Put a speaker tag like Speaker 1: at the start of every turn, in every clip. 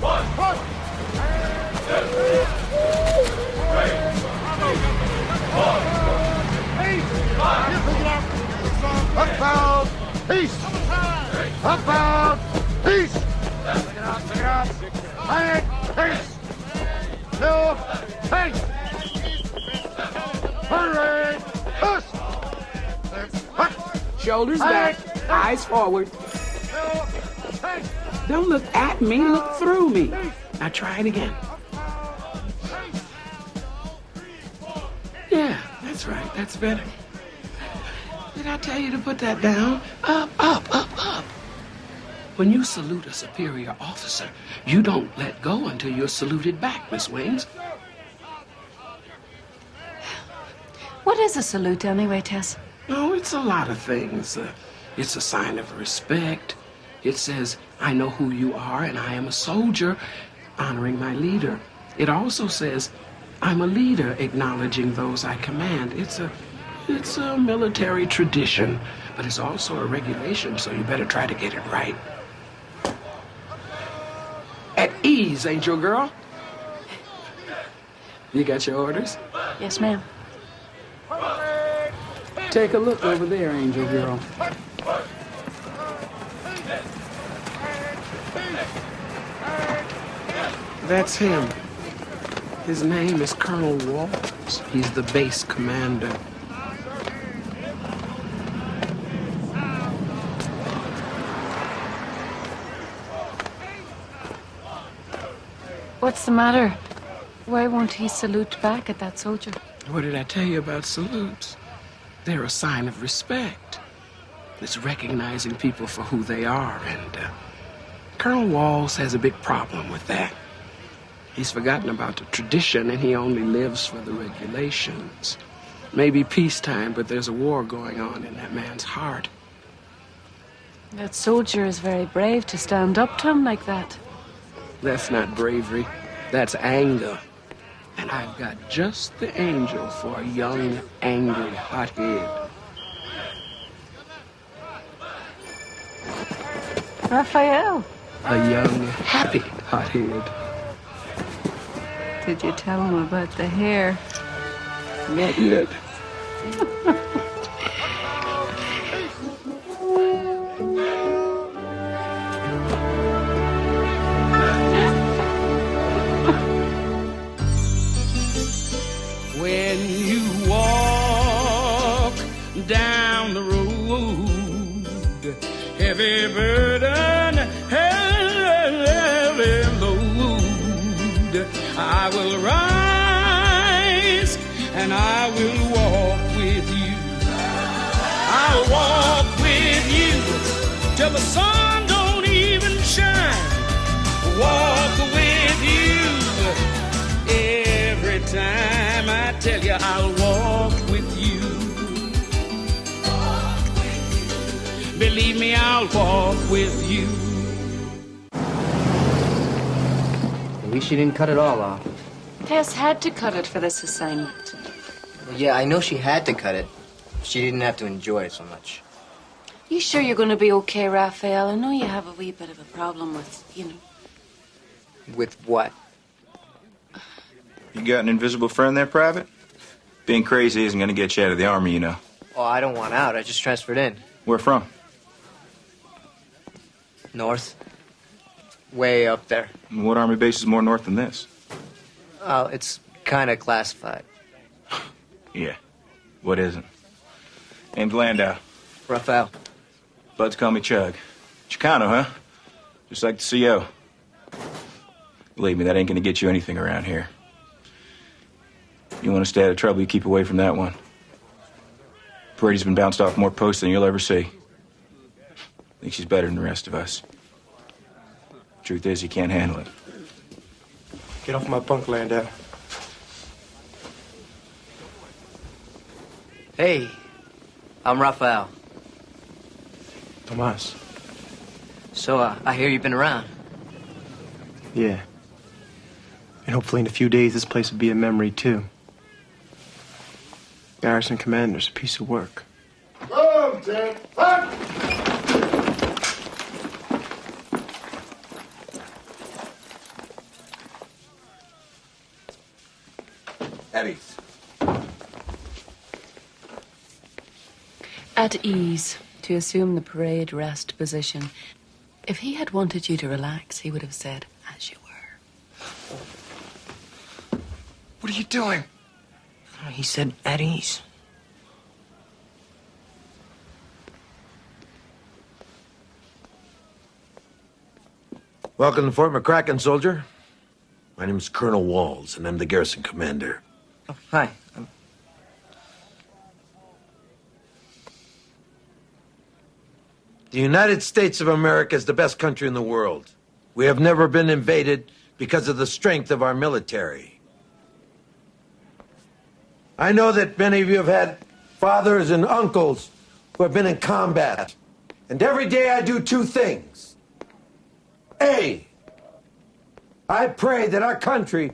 Speaker 1: One. Push. Upbound, peace! Upbound, peace! Pick it up! Hang it, peace! Still, peace! Hurry! Push!
Speaker 2: Shoulders back, eyes forward. Don't look at me, look through me. Now try it again. Yeah, that's right, that's better. Did I tell you to put that down? Up, up, up, up. When you salute a superior officer, you don't let go until you're saluted back, Miss Wings.
Speaker 3: What is a salute anyway, Tess?
Speaker 2: Oh, it's a lot of things. It's a sign of respect. It says, I know who you are and I am a soldier, honoring my leader. It also says, I'm a leader, acknowledging those I command. It's a military tradition, but it's also a regulation, so you better try to get it right. At ease, Angel Girl. You got your orders?
Speaker 3: Yes, ma'am.
Speaker 2: Take a look over there, Angel Girl. That's him. His name is Colonel Walls. He's the base commander.
Speaker 3: What's the matter? Why won't he salute back at that soldier?
Speaker 2: What did I tell you about salutes? They're a sign of respect. It's recognizing people for who they are, and Colonel Walls has a big problem with that. He's forgotten about the tradition, and he only lives for the regulations. Maybe peacetime, but there's a war going on in that man's heart.
Speaker 3: That soldier is very brave to stand up to him like that.
Speaker 2: That's not bravery. That's anger. And I've got just the angel for a young, angry hothead.
Speaker 3: Raphael.
Speaker 2: A young, happy hothead.
Speaker 3: Did you tell him about the hair?
Speaker 2: Not yet. When you walk down the road, heavy burden, heavy load, I will rise and I will walk with you. I'll walk with you till the sun don't even shine. Walk with you every time. I tell you, I'll walk with you. Believe me, I'll walk with you.
Speaker 4: At least she didn't cut it all off.
Speaker 3: Tess had to cut it for this assignment.
Speaker 4: Well, yeah, I know she had to cut it. She didn't have to enjoy it so much.
Speaker 3: You sure you're going to be okay, Raphael? I know you have a wee bit of a problem with,
Speaker 4: With what?
Speaker 5: You got an invisible friend there, Private? Being crazy isn't going to get you out of the Army, you know.
Speaker 4: Oh, I don't want out. I just transferred in.
Speaker 5: Where from?
Speaker 4: North. Way up there.
Speaker 5: What Army base is more north than this?
Speaker 4: Oh, it's kind of classified.
Speaker 5: Yeah. What isn't? Name's Landau.
Speaker 4: Raphael.
Speaker 5: Buds call me Chug. Chicano, huh? Just like the CO. Believe me, that ain't going to get you anything around here. You want to stay out of trouble, you keep away from that one. Brady's been bounced off more posts than you'll ever see. Think she's better than the rest of us. Truth is, you can't handle it.
Speaker 6: Get off my bunk, Landau.
Speaker 4: Hey, I'm Raphael.
Speaker 6: Tomas.
Speaker 4: So, I hear you've been around.
Speaker 6: Yeah. And hopefully in a few days, this place will be a memory, too. Garrison commander's a piece of work.
Speaker 1: Move, Jim. Eddie's.
Speaker 3: At ease, to assume the parade rest position. If he had wanted you to relax, he would have said, as you were.
Speaker 1: What are you doing?
Speaker 4: He said at ease.
Speaker 7: Welcome to Fort McCracken, soldier. My name is Colonel Walls, and I'm the garrison commander.
Speaker 4: Oh, hi.
Speaker 7: The United States of America is the best country in the world. We have never been invaded because of the strength of our military. I know that many of you have had fathers and uncles who have been in combat. And every day I do two things. A, I pray that our country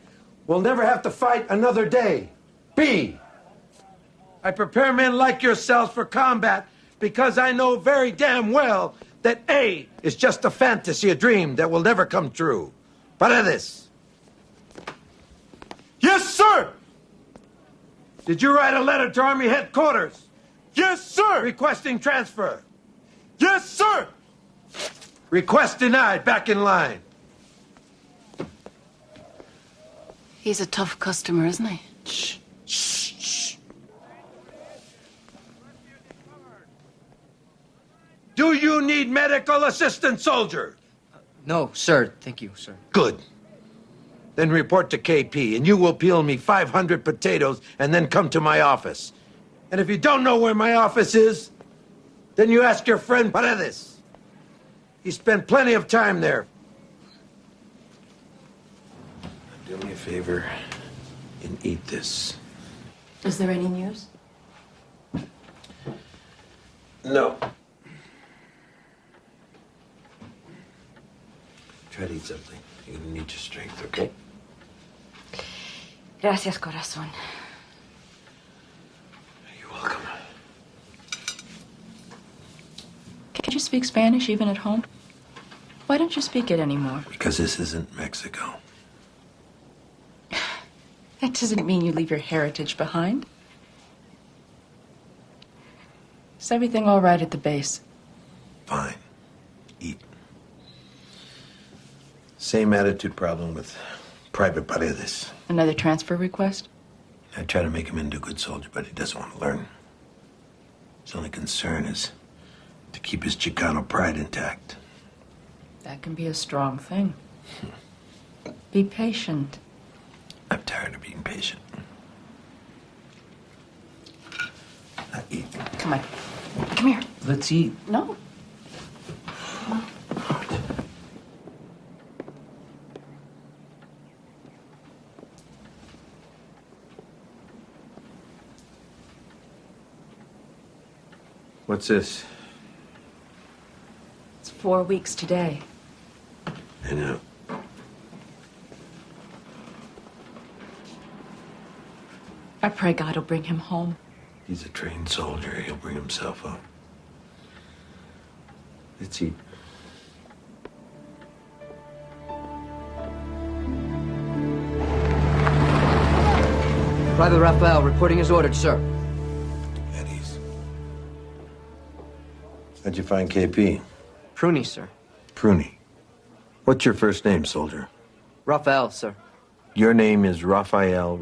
Speaker 7: will never have to fight another day. B, I prepare men like yourselves for combat because I know very damn well that A is just a fantasy, a dream that will never come true. Paredes.
Speaker 1: Yes, sir!
Speaker 7: Did you write a letter to Army headquarters?
Speaker 1: Yes, sir!
Speaker 7: Requesting transfer?
Speaker 1: Yes, sir!
Speaker 7: Request denied. Back in line.
Speaker 3: He's a tough customer, isn't he?
Speaker 7: Shh. Shh. Shh. Do you need medical assistance, soldier?
Speaker 4: No, sir. Thank you, sir.
Speaker 7: Good. Then report to KP, and you will peel me 500 potatoes and then come to my office. And if you don't know where my office is, then you ask your friend Paredes. He spent plenty of time there. Do me a favor and eat this.
Speaker 3: Is there any news?
Speaker 7: No. Try to eat something. You're gonna need your strength, okay?
Speaker 3: Gracias, corazón.
Speaker 7: You're welcome.
Speaker 8: Can't you speak Spanish even at home? Why don't you speak it anymore?
Speaker 7: Because this isn't Mexico.
Speaker 8: That doesn't mean you leave your heritage behind. Is everything all right at the base?
Speaker 7: Fine. Eat. Same attitude problem with Private Paredes.
Speaker 8: Another transfer request?
Speaker 7: I try to make him into a good soldier, but he doesn't want to learn. His only concern is to keep his Chicano pride intact.
Speaker 8: That can be a strong thing. Be patient.
Speaker 7: I'm tired of being patient. Now eat.
Speaker 8: Come on. Come here.
Speaker 4: Let's eat.
Speaker 8: No.
Speaker 7: What's this?
Speaker 8: It's 4 weeks today.
Speaker 7: I know.
Speaker 8: I pray God will bring him home.
Speaker 7: He's a trained soldier. He'll bring himself up. Let's eat.
Speaker 4: Private Raphael reporting as ordered, sir.
Speaker 7: Eddie's. How'd you find KP?
Speaker 4: Pruny, sir.
Speaker 7: Pruny. What's your first name, soldier?
Speaker 4: Raphael, sir.
Speaker 7: Your name is Raphael.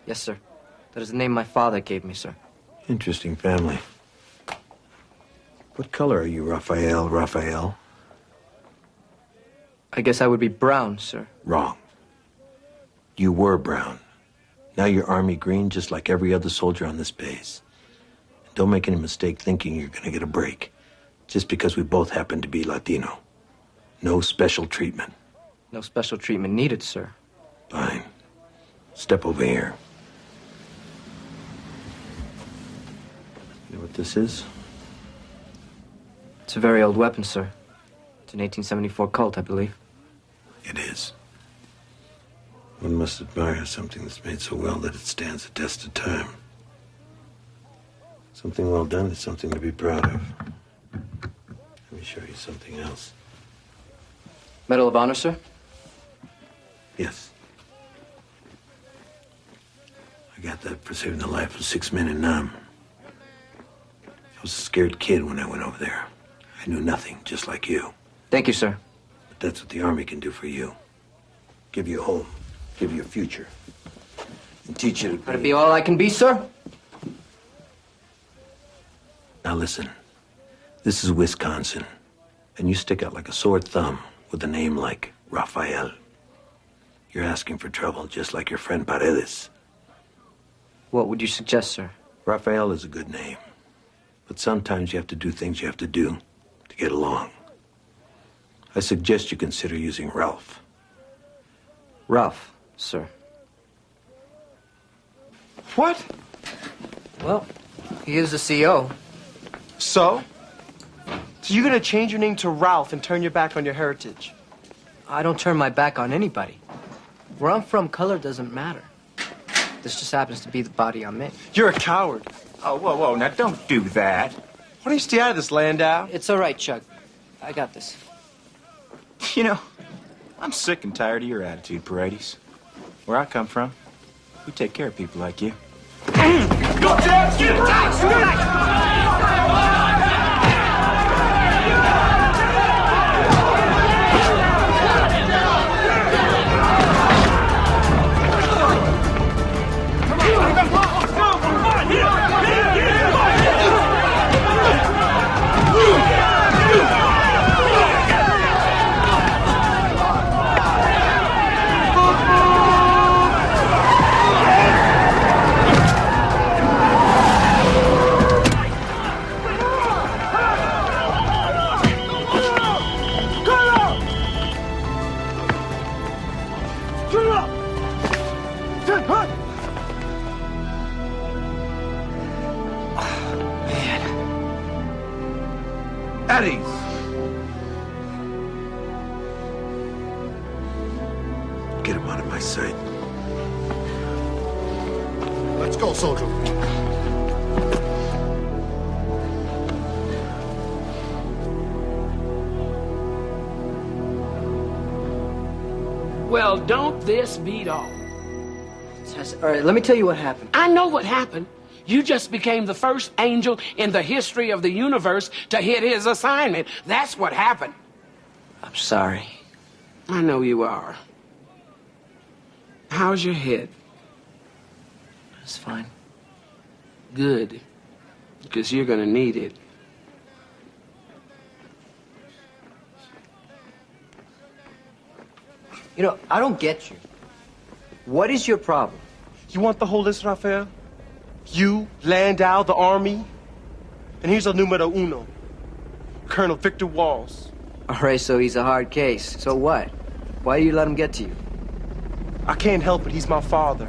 Speaker 4: Yes, sir. That is the name my father gave me, sir.
Speaker 7: Interesting family. What color are you, Raphael?
Speaker 4: I guess I would be brown, sir.
Speaker 7: Wrong. You were brown. Now you're army green, just like every other soldier on this base. And don't make any mistake thinking you're gonna get a break, just because we both happen to be Latino. No special treatment.
Speaker 4: No special treatment needed, sir.
Speaker 7: Fine. Step over here. You know what this is?
Speaker 4: It's a very old weapon, sir. It's an 1874 Colt, I believe.
Speaker 7: It is. One must admire something that's made so well that it stands the test of time. Something well done is something to be proud of. Let me show you something else.
Speaker 4: Medal of Honor, sir?
Speaker 7: Yes. I got that for saving the life of 6 men in Nam. I was a scared kid when I went over there. I knew nothing, just like you.
Speaker 4: Thank you, sir.
Speaker 7: But that's what the Army can do for you. Give you a home, give you a future, and teach you to
Speaker 4: Try to be all I can be, sir.
Speaker 7: Now listen, this is Wisconsin, and you stick out like a sore thumb with a name like Rafael. You're asking for trouble, just like your friend Paredes.
Speaker 4: What would you suggest, sir?
Speaker 7: Rafael is a good name, but sometimes you have to do things you have to do to get along. I suggest you consider using Ralph.
Speaker 4: Ralph, sir.
Speaker 6: What?
Speaker 4: Well, he is the CEO.
Speaker 6: So? So you're gonna change your name to Ralph and turn your back on your heritage?
Speaker 4: I don't turn my back on anybody. Where I'm from, color doesn't matter. This just happens to be the body I'm in.
Speaker 6: You're a coward.
Speaker 5: Oh, whoa, now don't do that.
Speaker 6: Why don't you stay out of this, Landau?
Speaker 4: It's all right, Chuck. I got this.
Speaker 5: You know, I'm sick and tired of your attitude, Paredes. Where I come from, we take care of people like you.
Speaker 7: Eddie's! Get him out of my sight.
Speaker 1: Let's go, soldier.
Speaker 2: Well, don't this beat all?
Speaker 4: All right, let me tell you what happened.
Speaker 2: I know what happened. You just became the first angel in the history of the universe to hit his assignment. That's what happened.
Speaker 4: I'm sorry.
Speaker 2: I know you are. How's your head?
Speaker 4: It's fine.
Speaker 2: Good. Because you're gonna need it.
Speaker 4: You know, I don't get you. What is your problem?
Speaker 6: You want the whole list, Rafael? You, Landau, the Army, and here's el numero uno, Colonel Victor Walls.
Speaker 4: All right, so he's a hard case. So what? Why do you let him get to you?
Speaker 6: I can't help it, he's my father.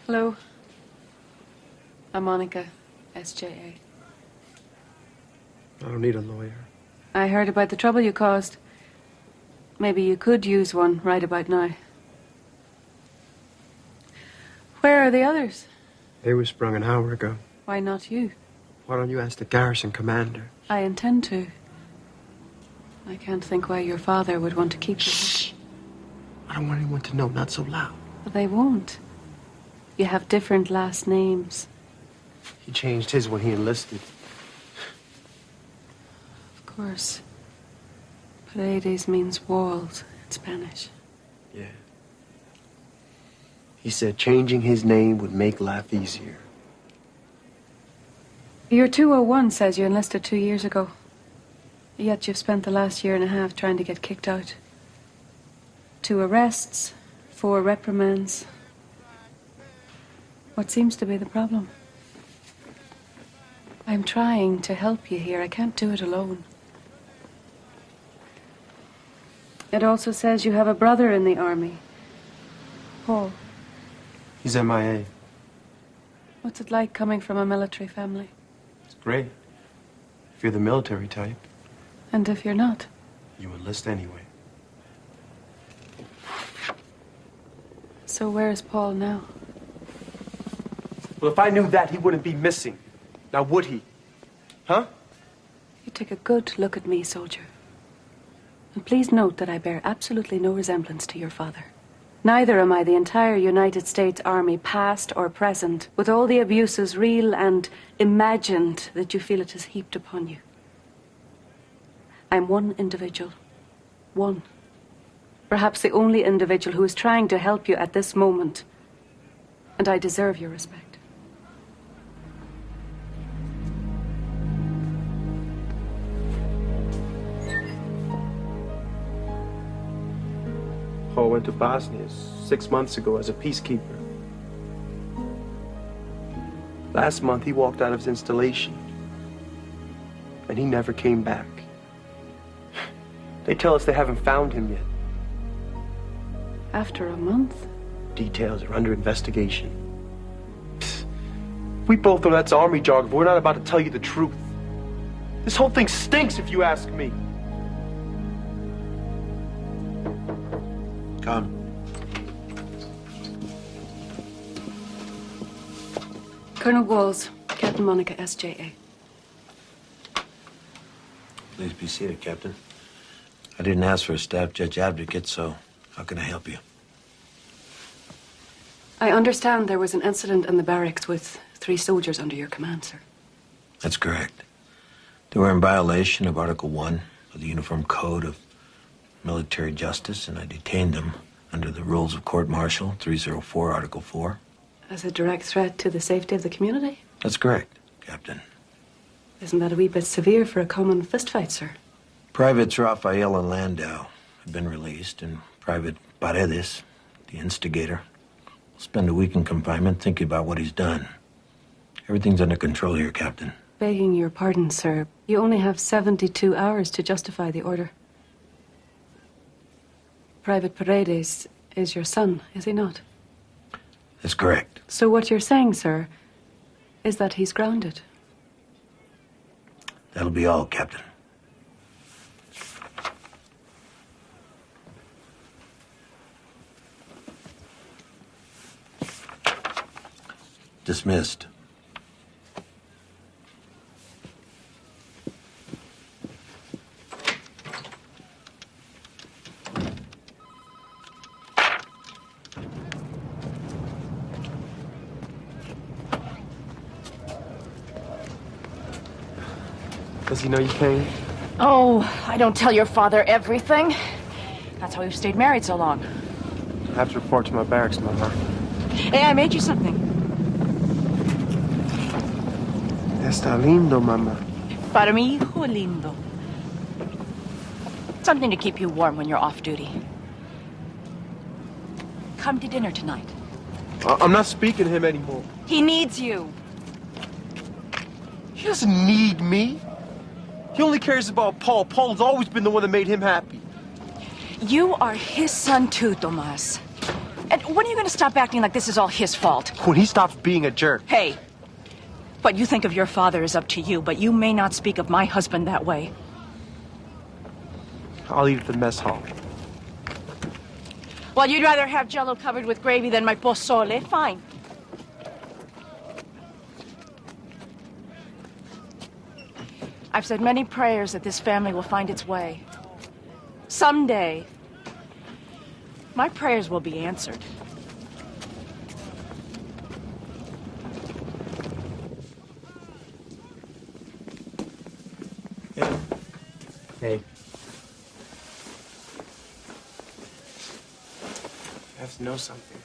Speaker 3: Hello. I'm Monica, SJA.
Speaker 6: I don't need a lawyer.
Speaker 3: I heard about the trouble you caused. Maybe you could use one right about now. Where are the others?
Speaker 6: They were sprung an hour ago.
Speaker 3: Why not you?
Speaker 6: Why don't you ask the garrison commander?
Speaker 3: I intend to. I can't think why your father would want to keep you.
Speaker 6: Shh! I don't want anyone to know, not so loud.
Speaker 3: But they won't. You have different last names.
Speaker 6: He changed his when he enlisted.
Speaker 3: Of course. Paredes means walls in Spanish.
Speaker 6: Yeah. He said changing his name would make life easier.
Speaker 3: Your 201 says you enlisted 2 years ago. Yet you've spent the last year and a half trying to get kicked out. 2 arrests, 4 reprimands. What seems to be the problem? I'm trying to help you here. I can't do it alone. It also says you have a brother in the army. Paul.
Speaker 6: He's MIA.
Speaker 3: What's it like coming from a military family?
Speaker 6: It's great. If you're the military type,
Speaker 3: And if you're not?
Speaker 6: you enlist anyway.
Speaker 3: So where is Paul now?
Speaker 6: Well, if I knew that, he wouldn't be missing. Now, would he? Huh?
Speaker 3: You take a good look at me, soldier. And please note that I bear absolutely no resemblance to your father. Neither am I the entire United States Army, past or present, with all the abuses, real and imagined, that you feel it has heaped upon you. I'm one individual. One. Perhaps the only individual who is trying to help you at this moment. And I deserve your respect.
Speaker 6: Paul went to Bosnia 6 months ago as a peacekeeper. Last month, he walked out of his installation. And he never came back. They tell us they haven't found him yet.
Speaker 3: After a month?
Speaker 6: Details are under investigation. Psst. We both know that's army jargon, but we're not about to tell you the truth. This whole thing stinks, if you ask me.
Speaker 7: Come.
Speaker 3: Colonel Walls, Captain Monica, SJA.
Speaker 7: Please be seated, Captain. I didn't ask for a staff judge advocate, so how can I help you?
Speaker 3: I understand there was an incident in the barracks with 3 soldiers under your command, sir.
Speaker 7: That's correct. They were in violation of Article 1 of the Uniform Code of Military Justice, and I detained them under the rules of court-martial 304, Article 4.
Speaker 3: As a direct threat to the safety of the community?
Speaker 7: That's correct, Captain.
Speaker 3: Isn't that a wee bit severe for a common fistfight, sir?
Speaker 7: Privates Raphael and Landau have been released, and Private Paredes, the instigator, will spend a week in confinement thinking about what he's done. Everything's under control here, Captain.
Speaker 3: Begging your pardon, sir, you only have 72 hours to justify the order. Private Paredes is your son, is he not?
Speaker 7: That's correct.
Speaker 3: So what you're saying, sir, is that he's grounded?
Speaker 7: That'll be all, Captain. Dismissed.
Speaker 6: Does he know you came?
Speaker 8: Oh, I don't tell your father everything. That's how we've stayed married so long.
Speaker 6: I have to report to my barracks, Mama.
Speaker 8: Hey, I made you something.
Speaker 6: Está lindo, Mama.
Speaker 8: Para mi hijo lindo. Something to keep you warm when you're off duty. Come to dinner tonight.
Speaker 6: I'm not speaking to him anymore.
Speaker 8: He needs you.
Speaker 6: He doesn't need me. He only cares about Paul. Paul's always been the one that made him happy.
Speaker 8: You are his son too, Tomas. And when are you going to stop acting like this is all his fault?
Speaker 6: When he stops being a jerk.
Speaker 8: Hey, what you think of your father is up to you, but you may not speak of my husband that way.
Speaker 6: I'll eat at the mess hall.
Speaker 8: Well, you'd rather have Jell-O covered with gravy than my pozole. Fine. I've said many prayers that this family will find its way. Someday, my prayers will be answered.
Speaker 4: Hey.
Speaker 6: I have to know something.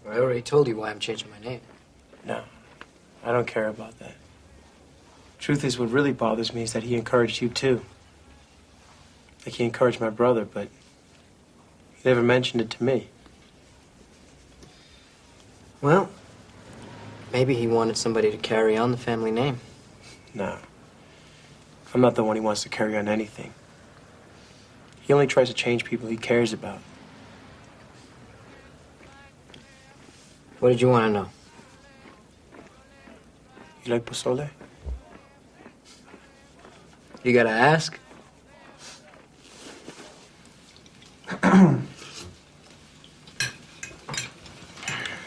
Speaker 4: I already told you why I'm changing my name.
Speaker 6: No, I don't care about that. Truth is, what really bothers me is that he encouraged you too. Like he encouraged my brother, but he never mentioned it to me.
Speaker 4: Well, maybe he wanted somebody to carry on the family name.
Speaker 6: No. I'm not the one he wants to carry on anything. He only tries to change people he cares about.
Speaker 4: What did you want to know?
Speaker 6: You like pozole?
Speaker 4: You gotta ask.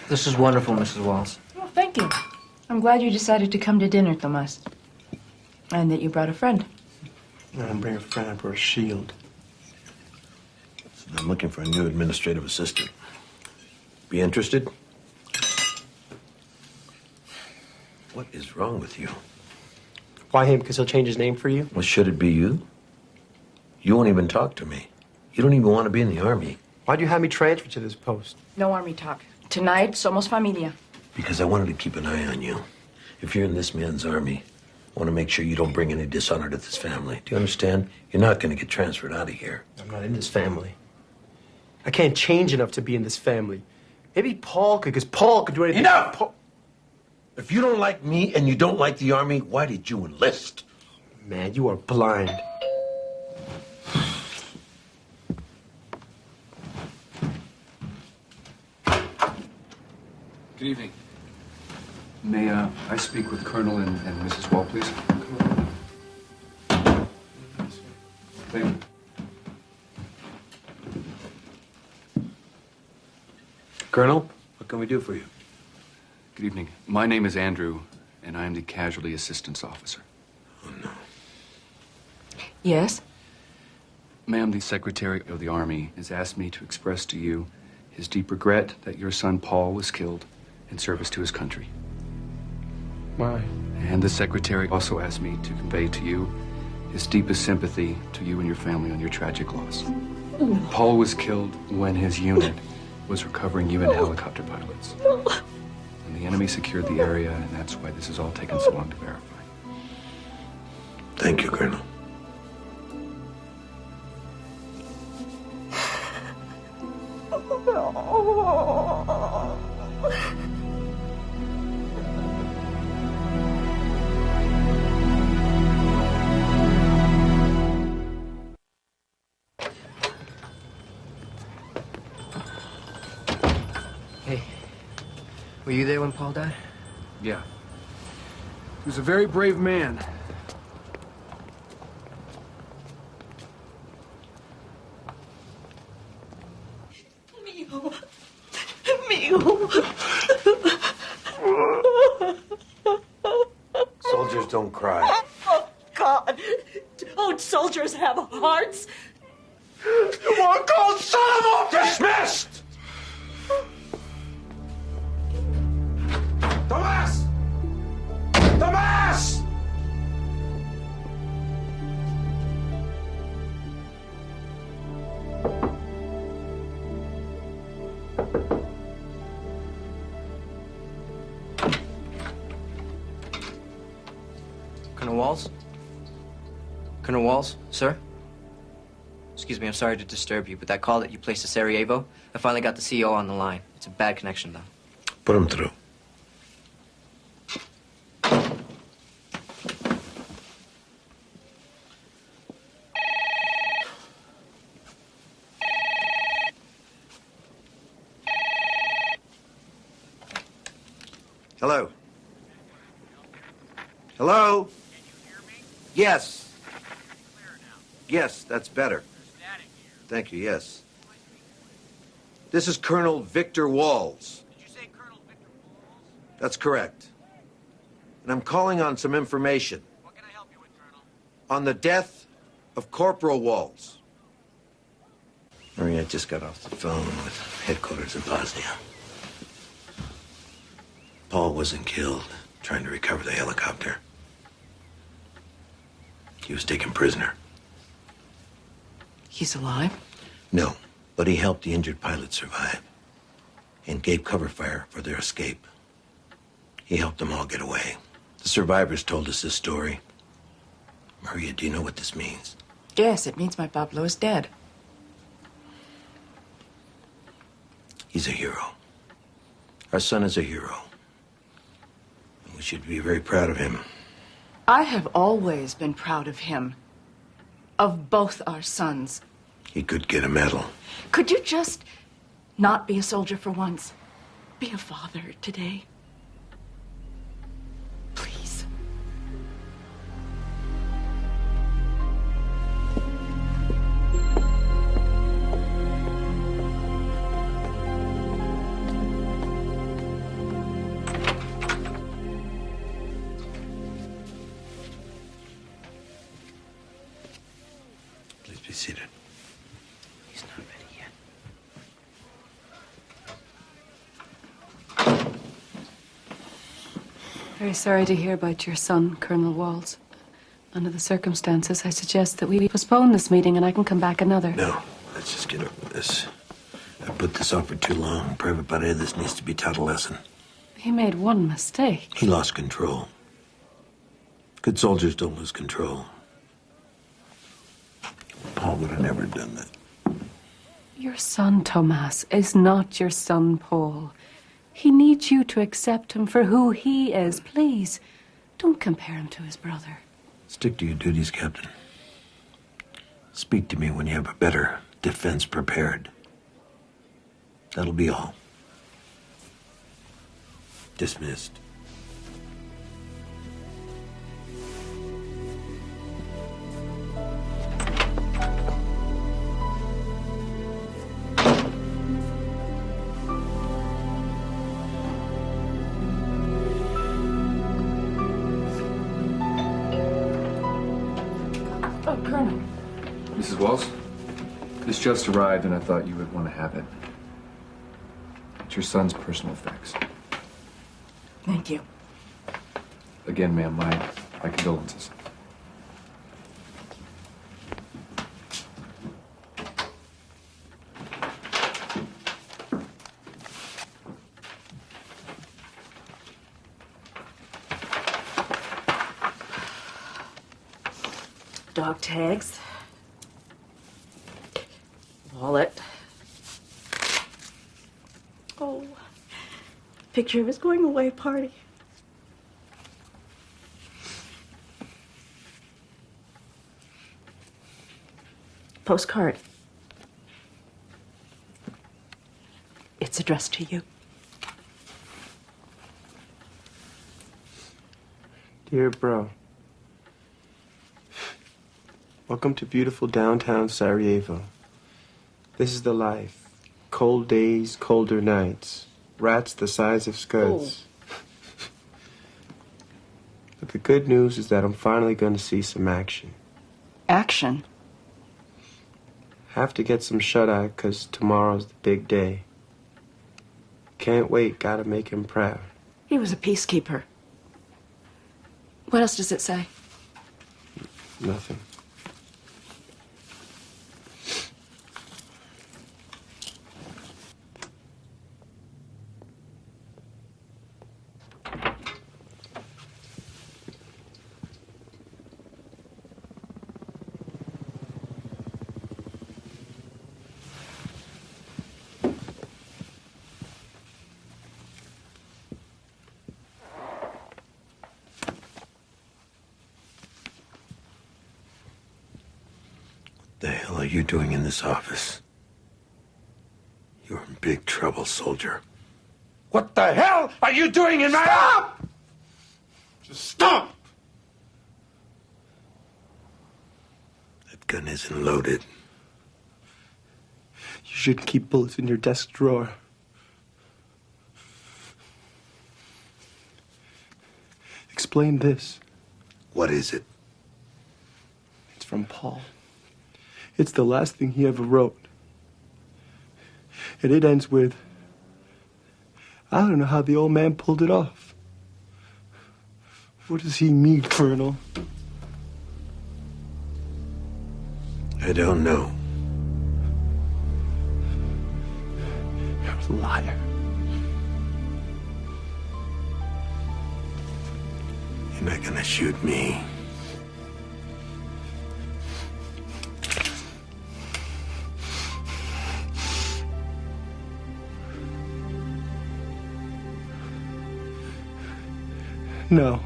Speaker 4: This is wonderful, Mrs. Walls.
Speaker 8: Oh, thank you. I'm glad you decided to come to dinner, Tomas. And that you brought a friend.
Speaker 6: I didn't bring a friend, I brought a shield.
Speaker 7: I'm looking for a new administrative assistant. Be interested? What is wrong with you?
Speaker 6: Why him? Because he'll change his name for you?
Speaker 7: Well, should it be you? You won't even talk to me. You don't even want to be in the army.
Speaker 6: Why'd you have me transferred to this post?
Speaker 8: No army talk. Tonight, somos familia.
Speaker 7: Because I wanted to keep an eye on you. If you're in this man's army, I want to make sure you don't bring any dishonor to this family. Do you understand? You're not going to get transferred out of here.
Speaker 6: I'm not in this family. I can't change enough to be in this family. Maybe Paul could, because Paul could do anything.
Speaker 7: Enough! If you don't like me and you don't like the army, why did you enlist?
Speaker 6: Man, you are blind.
Speaker 9: Good evening. May I speak with Colonel and Mrs. Wall, please? Thank you.
Speaker 7: Colonel, what can we do for you?
Speaker 9: Good evening. My name is Andrew, and I am the Casualty Assistance Officer.
Speaker 7: Oh, no.
Speaker 8: Yes?
Speaker 9: Ma'am, the Secretary of the Army has asked me to express to you his deep regret that your son Paul was killed in service to his country.
Speaker 6: Why?
Speaker 9: And the Secretary also asked me to convey to you his deepest sympathy to you and your family on your tragic loss. Paul was killed when his unit was recovering UN helicopter pilots. And the enemy secured the area, and that's why this has all taken so long to verify.
Speaker 7: Thank you, Colonel.
Speaker 4: Hey, were you there when Paul died?
Speaker 2: Yeah. He was a very brave man.
Speaker 7: Soldiers don't cry.
Speaker 10: Oh, God. Don't soldiers have hearts?
Speaker 7: You want cold son of a... Dismissed! Tomas! Tomas!
Speaker 4: Colonel Walls? Colonel Walls, sir? Excuse me, I'm sorry to disturb you, but that call that you placed to Sarajevo, I finally got the CEO on the line. It's a bad connection, though.
Speaker 7: Put him through. Hello? Hello? Yes. Yes, that's better. Thank you, yes. This is Colonel Victor Walls.
Speaker 11: Did you say Colonel Victor Walls?
Speaker 7: That's correct. And I'm calling on some information.
Speaker 11: What can I help you with, Colonel?
Speaker 7: On the death of Corporal Walls. Maria just got off the phone with headquarters in Bosnia. Paul wasn't killed trying to recover the helicopter. He was taken prisoner.
Speaker 8: He's alive?
Speaker 7: No, but he helped the injured pilot survive and gave cover fire for their escape. He helped them all get away. The survivors told us this story. Maria, do you know what this means?
Speaker 8: Yes, it means my Pablo is dead.
Speaker 7: He's a hero. Our son is a hero. We should be very proud of him.
Speaker 8: I have always been proud of him. Of both our sons.
Speaker 7: He could get a medal.
Speaker 8: Could you just not be a soldier for once? Be a father today. Please.
Speaker 3: Very sorry to hear about your son, Colonel Walls. Under the circumstances, I suggest that we postpone this meeting and I can come back another.
Speaker 7: No, let's just get over this. I put this off for too long. Private Paredes needs to be taught a lesson.
Speaker 3: He made one mistake.
Speaker 7: He lost control. Good soldiers don't lose control. Paul would have never done that.
Speaker 3: Your son, Tomas, is not your son, Paul. He needs you to accept him for who he is. Please, don't compare him to his brother.
Speaker 7: Stick to your duties, Captain. Speak to me when you have a better defense prepared. That'll be all. Dismissed.
Speaker 3: Oh, Colonel.
Speaker 9: Mrs. Walls, this just arrived and I thought you would want to have it. It's your son's personal effects.
Speaker 8: Thank you.
Speaker 9: Again, ma'am, my condolences.
Speaker 8: Dog tags. Wallet. Oh, picture of his going away party. Postcard. It's addressed to you.
Speaker 6: Dear bro, welcome to beautiful downtown Sarajevo. This is the life. Cold days, colder nights. Rats the size of scuds. But the good news is that I'm finally going to see some action.
Speaker 8: Action?
Speaker 6: Have to get some shut-eye because tomorrow's the big day. Can't wait, gotta make him proud.
Speaker 8: He was a peacekeeper. What else does it say?
Speaker 6: Nothing.
Speaker 7: What the hell are you doing in this office? You're in big trouble, soldier. What the hell are you doing in my... Stop! Just stop! That gun isn't loaded.
Speaker 6: You shouldn't keep bullets in your desk drawer. Explain this.
Speaker 7: What is it?
Speaker 6: It's from Paul. It's the last thing he ever wrote. And it ends with, I don't know how the old man pulled it off. What does he mean, Colonel?
Speaker 7: I don't know.
Speaker 6: You're a liar.
Speaker 7: You're not gonna shoot me.
Speaker 6: No.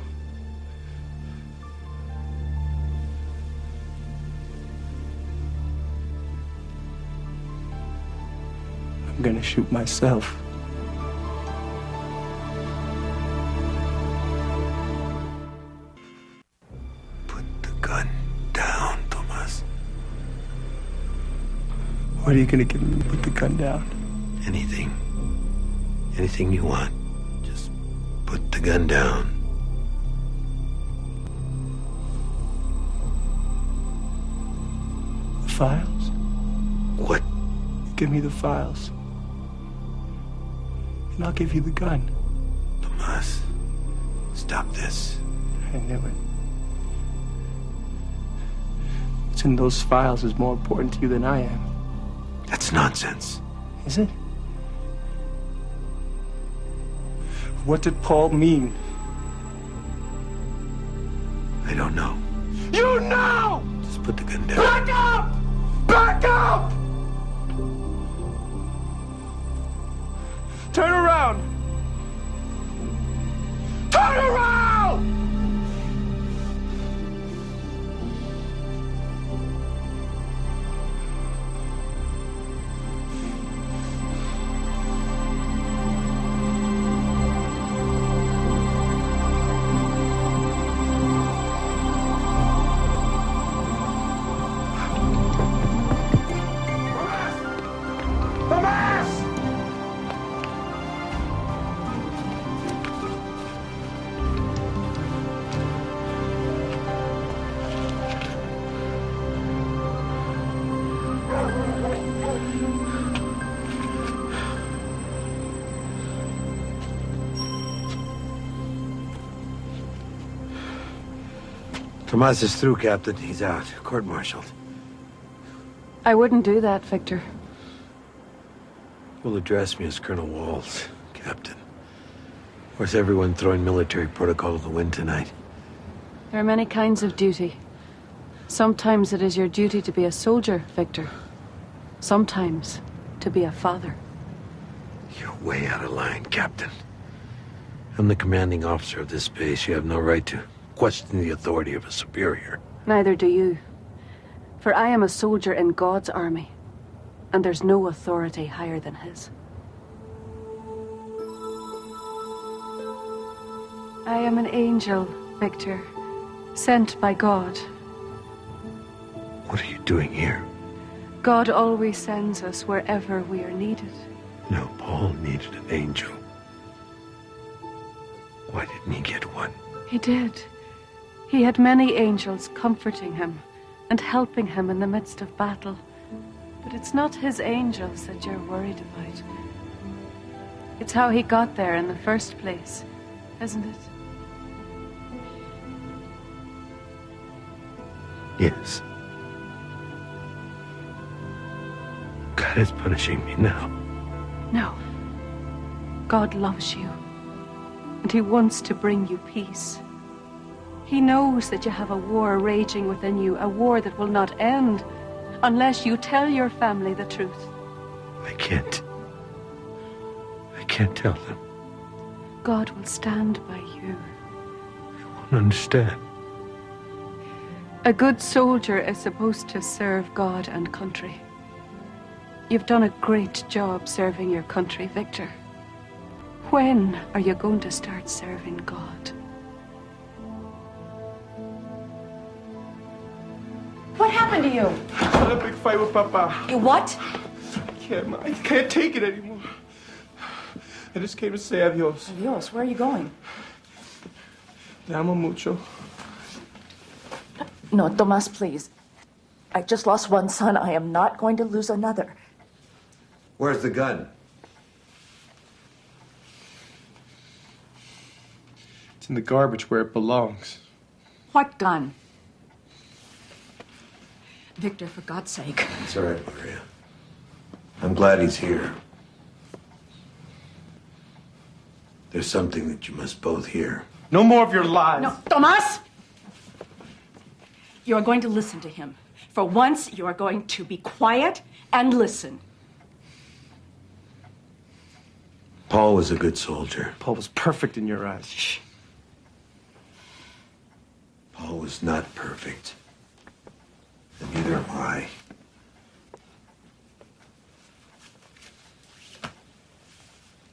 Speaker 6: I'm gonna shoot myself.
Speaker 7: Put the gun down, Tomas.
Speaker 6: What are you gonna get me to put the gun down?
Speaker 7: Anything. Anything you want. Just put the gun down.
Speaker 6: The files?
Speaker 7: What?
Speaker 6: Give me the files. And I'll give you the gun.
Speaker 7: Tomas, it's stop this.
Speaker 6: I knew it. What's in those files is more important to you than I am.
Speaker 7: That's nonsense.
Speaker 6: Is it? What did Paul mean?
Speaker 7: I don't know.
Speaker 6: You know!
Speaker 7: Just put the gun down.
Speaker 6: Back up! Back up! Turn around! Turn around!
Speaker 7: Tomas is through, Captain. He's out. Court-martialed.
Speaker 3: I wouldn't do that, Victor.
Speaker 7: You'll address me as Colonel Walls, Captain. Where's everyone throwing military protocol to the wind tonight?
Speaker 3: There are many kinds of duty. Sometimes it is your duty to be a soldier, Victor. Sometimes to be a father.
Speaker 7: You're way out of line, Captain. I'm the commanding officer of this base. You have no right to question the authority of a superior.
Speaker 3: Neither do you. For I am a soldier in God's army, and there's no authority higher than his. I am an angel, Victor, sent by God.
Speaker 7: What are you doing here?
Speaker 3: God always sends us wherever we are needed.
Speaker 7: No, Paul needed an angel. Why didn't he get one?
Speaker 3: He did. He had many angels comforting him and helping him in the midst of battle. But it's not his angels that you're worried about. It's how he got there in the first place, isn't it?
Speaker 7: Yes. God is punishing me now.
Speaker 3: No. God loves you. And he wants to bring you peace. He knows that you have a war raging within you, a war that will not end unless you tell your family the truth.
Speaker 7: I can't tell them.
Speaker 3: God will stand by you.
Speaker 7: They won't understand.
Speaker 3: A good soldier is supposed to serve God and country. You've done a great job serving your country, Victor. When are you going to start serving God?
Speaker 8: What happened to you?
Speaker 6: I had a big fight with Papa.
Speaker 8: You what?
Speaker 6: I can't take it anymore. I just came to say adios.
Speaker 8: Adios, where are you going?
Speaker 6: Te amo mucho.
Speaker 8: No, Tomas, please. I just lost one son. I am not going to lose another.
Speaker 7: Where's the gun?
Speaker 6: It's in the garbage where it belongs.
Speaker 8: What gun? Victor, for God's sake.
Speaker 7: It's all right, Maria. I'm glad he's here. There's something that you must both hear.
Speaker 6: No more of your lies.
Speaker 8: No, Tomas! You are going to listen to him. For once, you are going to be quiet and listen.
Speaker 7: Paul was a good soldier.
Speaker 6: Paul was perfect in your eyes.
Speaker 8: Shh.
Speaker 7: Paul was not perfect. And neither am I.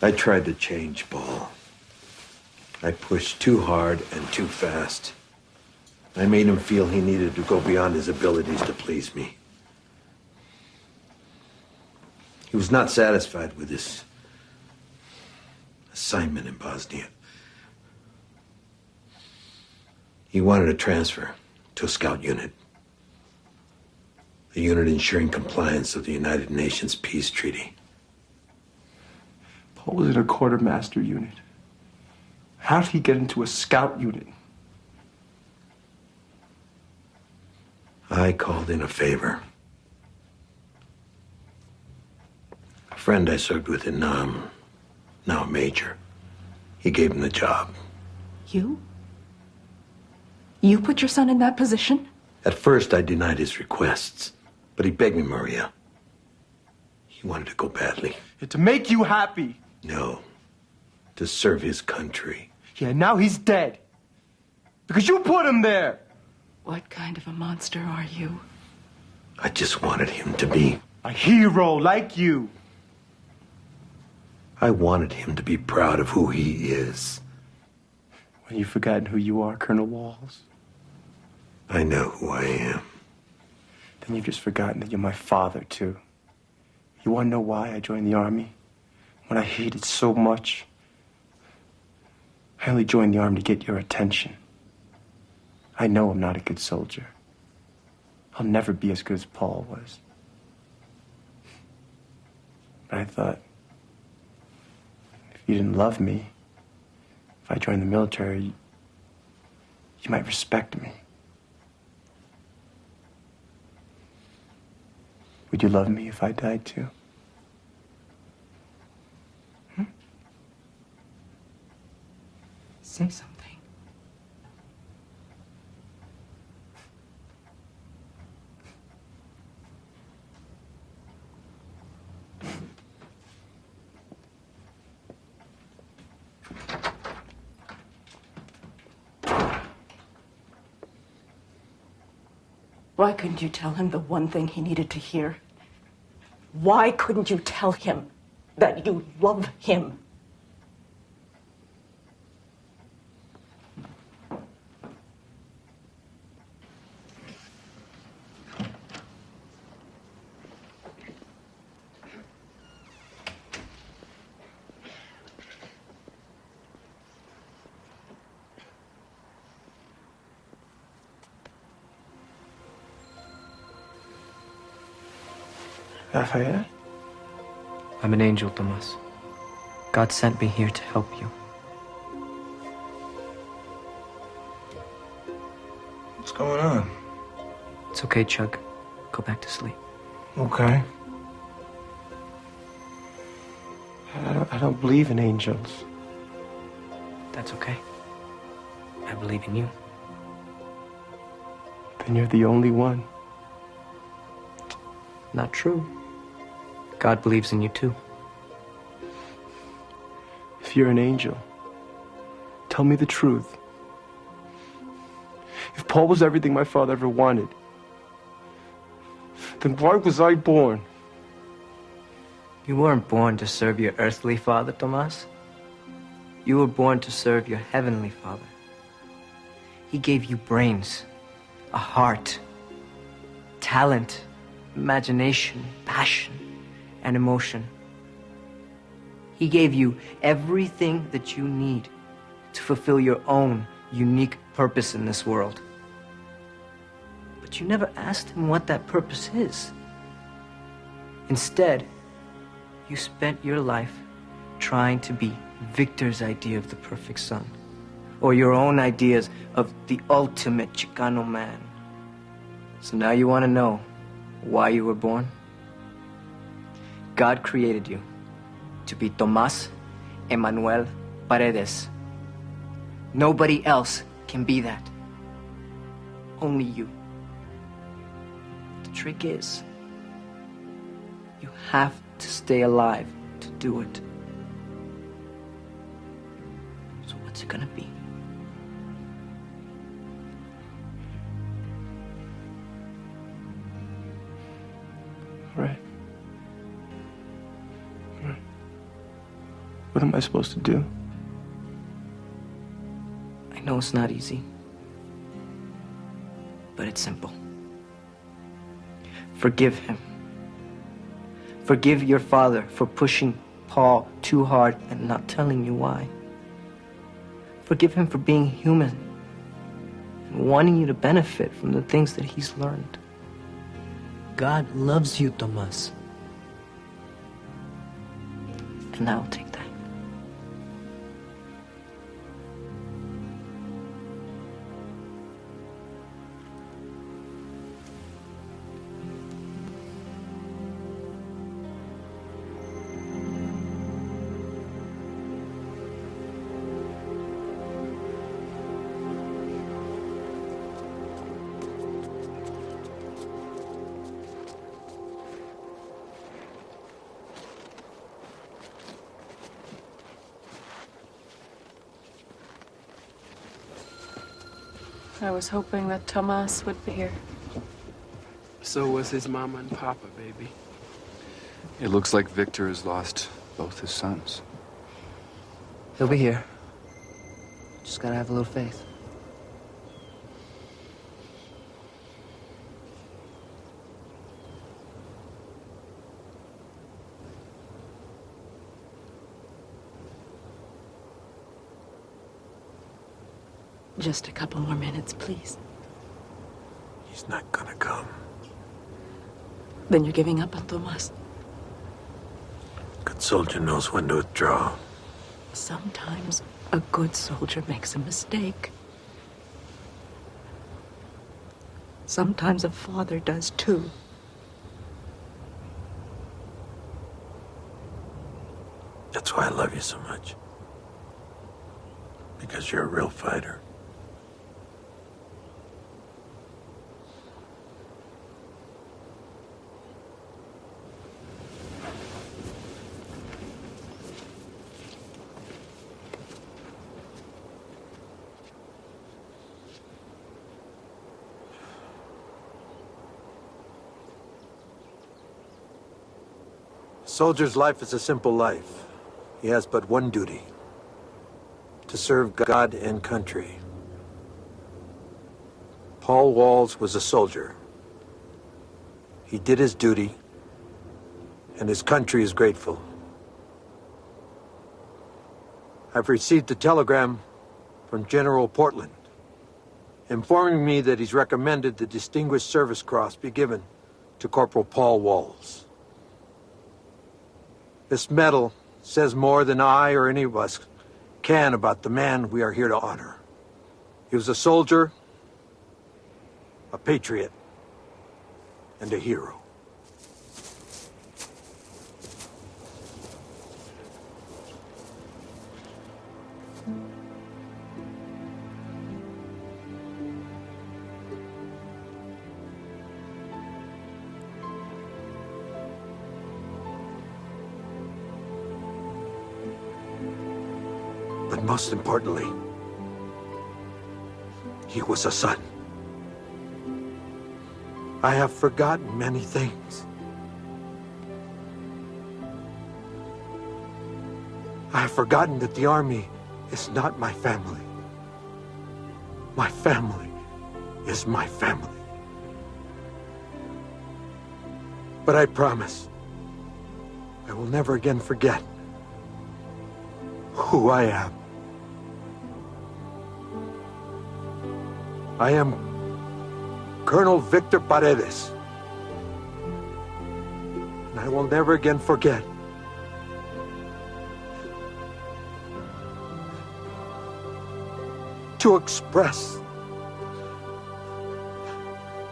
Speaker 7: I tried to change Paul. I pushed too hard and too fast. I made him feel he needed to go beyond his abilities to please me. He was not satisfied with his assignment in Bosnia. He wanted a transfer to a scout unit. A unit ensuring compliance of the United Nations peace treaty.
Speaker 6: Paul was in a quartermaster unit. How did he get into a scout unit?
Speaker 7: I called in a favor. A friend I served with in Nam, now a major, he gave him the job.
Speaker 8: You? You put your son in that position?
Speaker 7: At first, I denied his requests, but he begged me, Maria. He wanted to go badly.
Speaker 6: To make you happy.
Speaker 7: No, to serve his country.
Speaker 6: Yeah, now he's dead. Because you put him there.
Speaker 8: What kind of a monster are you?
Speaker 7: I just wanted him to be.
Speaker 6: A hero like you.
Speaker 7: I wanted him to be proud of who he is.
Speaker 6: When you've forgotten who you are, Colonel Walls.
Speaker 7: I know who I am.
Speaker 6: Then you've just forgotten that you're my father, too. You want to know why I joined the Army? When I hated so much. I only joined the Army to get your attention. I know I'm not a good soldier. I'll never be as good as Paul was. But I thought, if you didn't love me, if I joined the military, you might respect me. Would you love me if I died too?
Speaker 8: Say something. Why couldn't you tell him the one thing he needed to hear? Why couldn't you tell him that you love him?
Speaker 6: Lafayette?
Speaker 4: I'm an angel, Tomas. God sent me here to help you.
Speaker 6: What's going on?
Speaker 4: It's okay, Chug. Go back to sleep.
Speaker 6: Okay. I don't believe in angels.
Speaker 4: That's okay. I believe in you.
Speaker 6: Then you're the only one.
Speaker 4: Not true. God believes in you too.
Speaker 6: If you're an angel, tell me the truth. If Paul was everything my father ever wanted, then why was I born?
Speaker 4: You weren't born to serve your earthly father, Tomas. You were born to serve your heavenly father. He gave you brains, a heart, talent, imagination, passion, and emotion. He gave you everything that you need to fulfill your own unique purpose in this world. But you never asked him what that purpose is. Instead, you spent your life trying to be Victor's idea of the perfect son, or your own ideas of the ultimate Chicano man. So now you want to know why you were born? God created you to be Tomás Emanuel Paredes. Nobody else can be that. Only you. The trick is, you have to stay alive to do it. So what's it gonna be?
Speaker 6: All right. What am I supposed to do?
Speaker 4: I know it's not easy, but it's simple. Forgive him. Forgive your father for pushing Paul too hard and not telling you why. Forgive him for being human and wanting you to benefit from the things that he's learned. God loves you, Tomas. And I'll take that.
Speaker 3: I was hoping that Tomas would be here.
Speaker 2: So was his mama and papa, baby.
Speaker 9: It looks like Victor has lost both his sons.
Speaker 4: He'll be here. Just gotta have a little faith.
Speaker 3: Just a couple more minutes, please.
Speaker 7: He's not gonna come.
Speaker 3: Then you're giving up on Tomas.
Speaker 7: Good soldier knows when to withdraw.
Speaker 3: Sometimes a good soldier makes a mistake. Sometimes a father does too.
Speaker 7: That's why I love you so much. Because you're a real fighter. A soldier's life is a simple life. He has but one duty: to serve God and country. Paul Walls was a soldier. He did his duty, and his country is grateful. I've received a telegram from General Portland, informing me that he's recommended the Distinguished Service Cross be given to Corporal Paul Walls. This medal says more than I or any of us can about the man we are here to honor. He was a soldier, a patriot, and a hero. But most importantly, he was a son. I have forgotten many things. I have forgotten that the Army is not my family. My family is my family. But I promise, I will never again forget who I am. I am Colonel Victor Paredes. And I will never again forget to express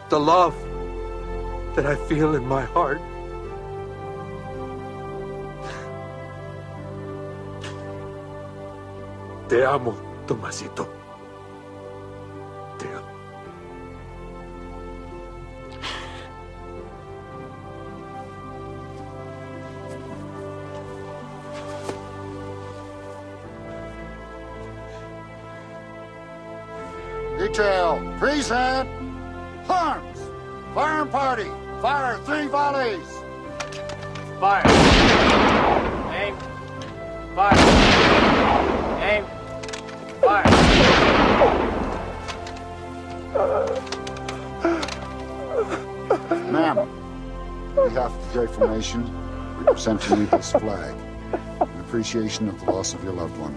Speaker 7: the love that I feel in my heart. Te amo, Tomasito. Te amo.
Speaker 1: Detail, freeze hand, arms, firing party, fire 3 volleys.
Speaker 6: Fire. Aim. Fire. Aim. Fire.
Speaker 1: Ma'am, on behalf of the J Formation, we present to you this flag in appreciation of the loss of your loved one.